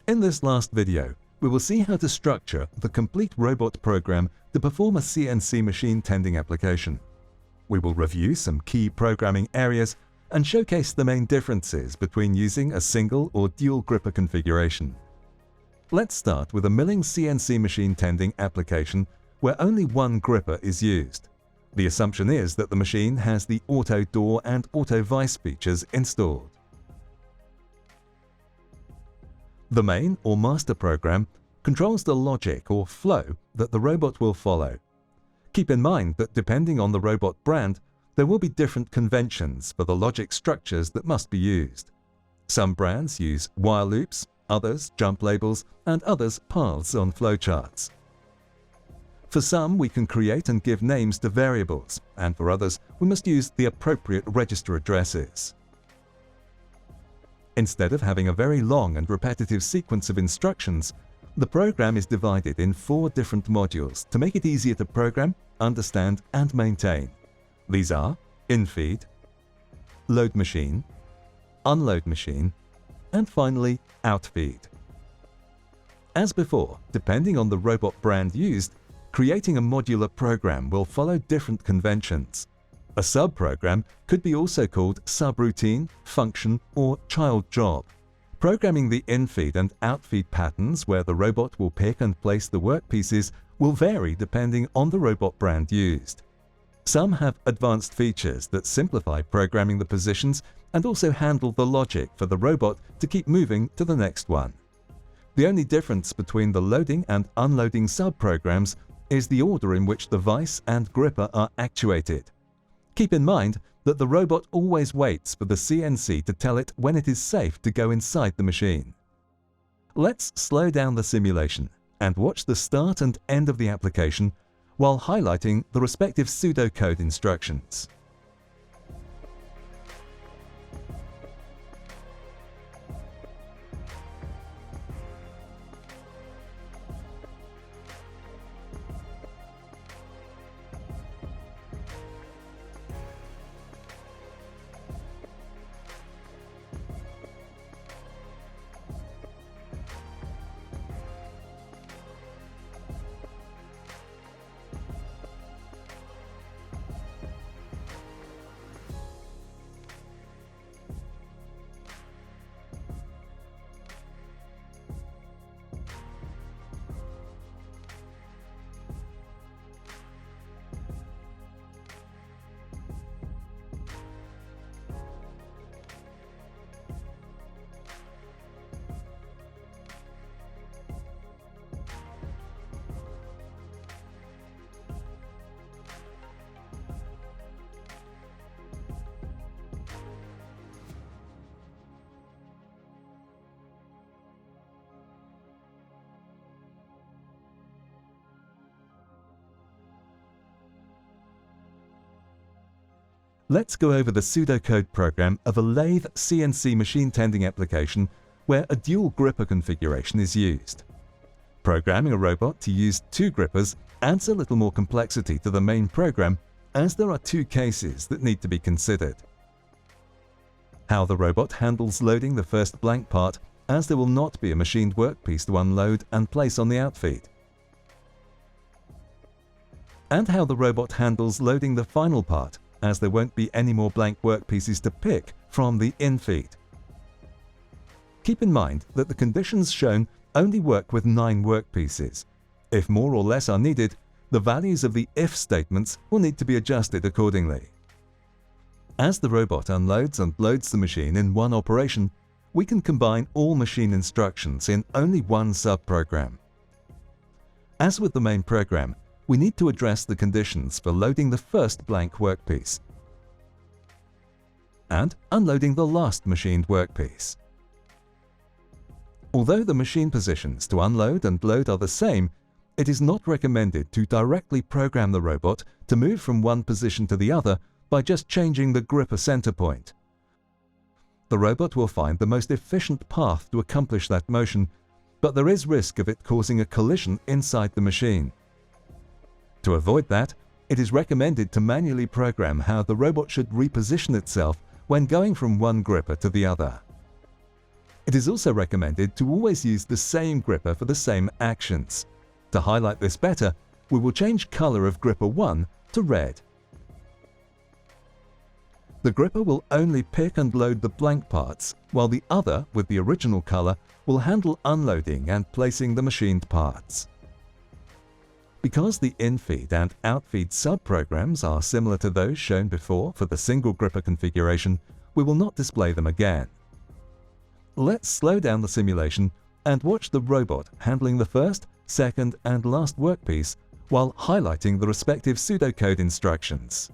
In this last video, we will see how to structure the complete robot program to perform a CNC machine tending application. We will review some key programming areas and showcase the main differences between using a single or dual gripper configuration. Let's start with a milling CNC machine tending application where only one gripper is used. The assumption is that the machine has the auto door and auto vise features installed. The main or master program controls the logic or flow that the robot will follow. Keep in mind that depending on the robot brand, there will be different conventions for the logic structures that must be used. Some brands use while loops, others jump labels, and others paths on flowcharts. For some, we can create and give names to variables, and for others, we must use the appropriate register addresses. Instead of having a very long and repetitive sequence of instructions, the program is divided in 4 different modules to make it easier to program, understand, and maintain. These are infeed, load machine, unload machine, and finally outfeed. As before, depending on the robot brand used, creating a modular program will follow different conventions. A subprogram could be also called subroutine, function, or child job. Programming the infeed and outfeed patterns where the robot will pick and place the workpieces will vary depending on the robot brand used. Some have advanced features that simplify programming the positions and also handle the logic for the robot to keep moving to the next one. The only difference between the loading and unloading subprograms is the order in which the vise and gripper are actuated. Keep in mind that the robot always waits for the CNC to tell it when it is safe to go inside the machine. Let's slow down the simulation and watch the start and end of the application while highlighting the respective pseudocode instructions. Let's go over the pseudocode program of a lathe CNC machine tending application where a dual gripper configuration is used. Programming a robot to use 2 grippers adds a little more complexity to the main program as there are 2 cases that need to be considered. How the robot handles loading the first blank part as there will not be a machined workpiece to unload and place on the outfeed. And how the robot handles loading the final part as there won't be any more blank workpieces to pick from the infeed. Keep in mind that the conditions shown only work with 9 workpieces. If more or less are needed, the values of the if statements will need to be adjusted accordingly. As the robot unloads and loads the machine in one operation, we can combine all machine instructions in only one subprogram. As with the main program, we need to address the conditions for loading the first blank workpiece and unloading the last machined workpiece. Although the machine positions to unload and load are the same, it is not recommended to directly program the robot to move from one position to the other by just changing the gripper center point. The robot will find the most efficient path to accomplish that motion, but there is risk of it causing a collision inside the machine. To avoid that, it is recommended to manually program how the robot should reposition itself when going from one gripper to the other. It is also recommended to always use the same gripper for the same actions. To highlight this better, we will change color of gripper 1 to red. The gripper will only pick and load the blank parts, while the other, with the original color, will handle unloading and placing the machined parts. Because the infeed and outfeed subprograms are similar to those shown before for the single gripper configuration, we will not display them again. Let's slow down the simulation and watch the robot handling the first, second, and last workpiece while highlighting the respective pseudocode instructions.